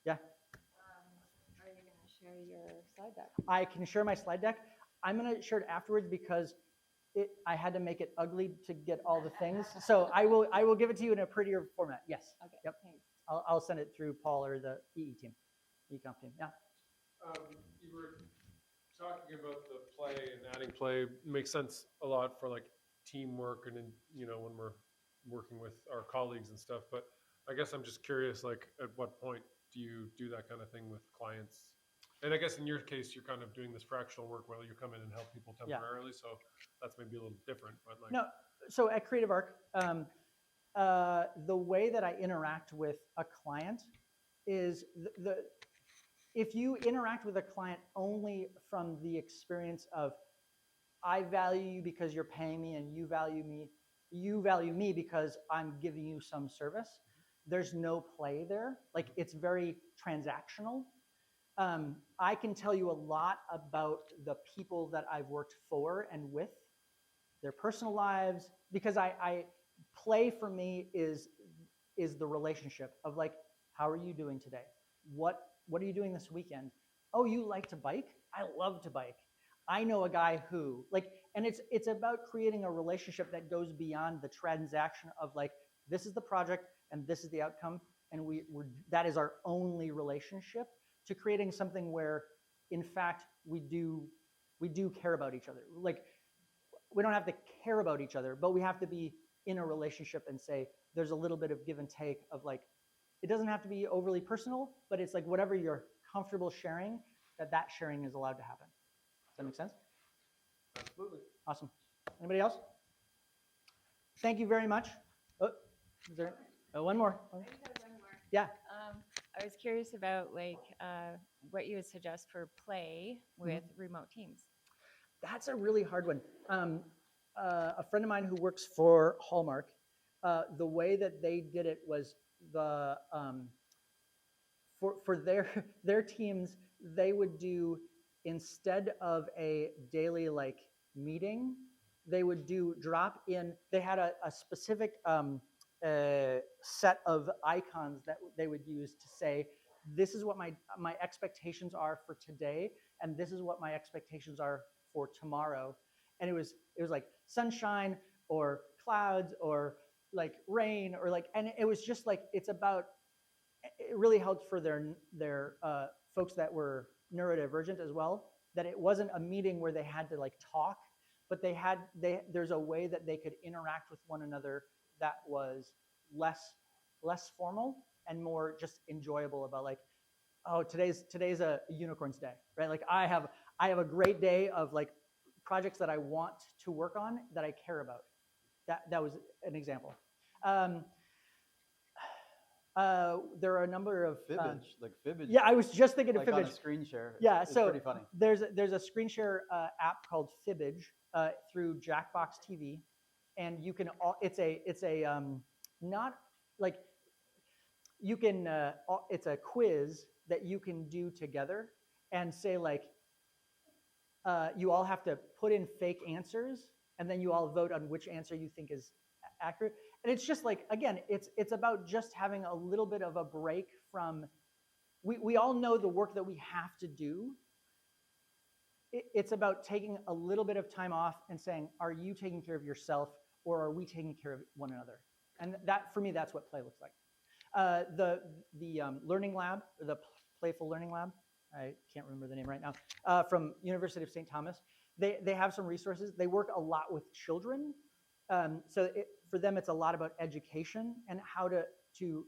Yeah. Are you going to share your slide deck? I can share my slide deck. I'm going to share it afterwards because I had to make it ugly to get all the things. So I will give it to you in a prettier format. Yes. Okay. Yep. Thanks. I'll send it through Paul or the EE team, EEConf team. Yeah. You were talking about the play and adding play. Makes sense a lot for like teamwork and when we're working with our colleagues and stuff. But I guess I'm just curious, like at what point do you do that kind of thing with clients? And I guess in your case, you're kind of doing this fractional work where you come in and help people temporarily. Yeah. So that's maybe a little different. But like, no. So at Creative Arc, the way that I interact with a client is if you interact with a client only from the experience of I value you because you're paying me and you value me because I'm giving you some service, there's no play there. Like it's very transactional. I can tell you a lot about the people that I've worked for and with, their personal lives, because I play for me is the relationship of like, how are you doing today? What are you doing this weekend? Oh, you like to bike? I love to bike. I know a guy who, like, and it's about creating a relationship that goes beyond the transaction of like, this is the project and this is the outcome, and that is our only relationship, to creating something where, in fact, we do care about each other. Like, we don't have to care about each other, but we have to be in a relationship and say there's a little bit of give and take of, like, it doesn't have to be overly personal, but it's like whatever you're comfortable sharing, that sharing is allowed to happen. Does that make sense? Absolutely. Awesome. Anybody else? Thank you very much. Oh, is there one more? I just have one more. Yeah. I was curious about what you would suggest for play with remote teams. That's a really hard one. A friend of mine who works for Hallmark, the way that they did it was for their teams, they would do, instead of a daily like meeting, they would drop in. They had a specific set of icons that they would use to say, this is what my expectations are for today, and this is what my expectations are for tomorrow. And it was like sunshine or clouds or like rain or like, and it was just like, it really helped for their folks that were neurodivergent as well, that it wasn't a meeting where they had to like talk, but there's a way that they could interact with one another that was less formal and more just enjoyable, about like, oh, today's a unicorns day, right? Like I have a great day of like projects that I want to work on that I care about. That was an example. There are a number of Fibbage, like Fibbage. Yeah, I was just thinking of like Fibbage. on a screen share. Yeah, it's so pretty funny. there's a screen share app called Fibbage through Jackbox TV, and you can it's a not like you can it's a quiz that you can do together and say like you all have to put in fake answers, and then you all vote on which answer you think is accurate. And it's just like, again, it's about just having a little bit of a break from, we all know the work that we have to do. It's about taking a little bit of time off and saying, are you taking care of yourself, or are we taking care of one another? And that, for me, that's what play looks like. The learning lab, or the playful learning lab, I can't remember the name right now, from University of St. Thomas. They have some resources. They work a lot with children. So for them, it's a lot about education and how to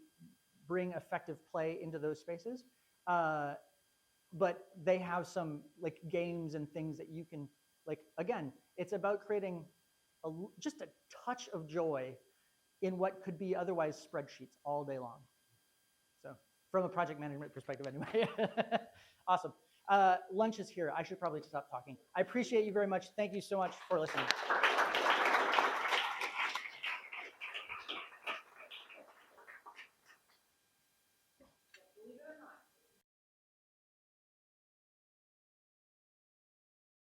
bring effective play into those spaces. But they have some like games and things that you can, like, again, it's about creating just a touch of joy in what could be otherwise spreadsheets all day long. So from a project management perspective anyway. Awesome. Lunch is here. I should probably stop talking. I appreciate you very much. Thank you so much for listening. Believe it or not.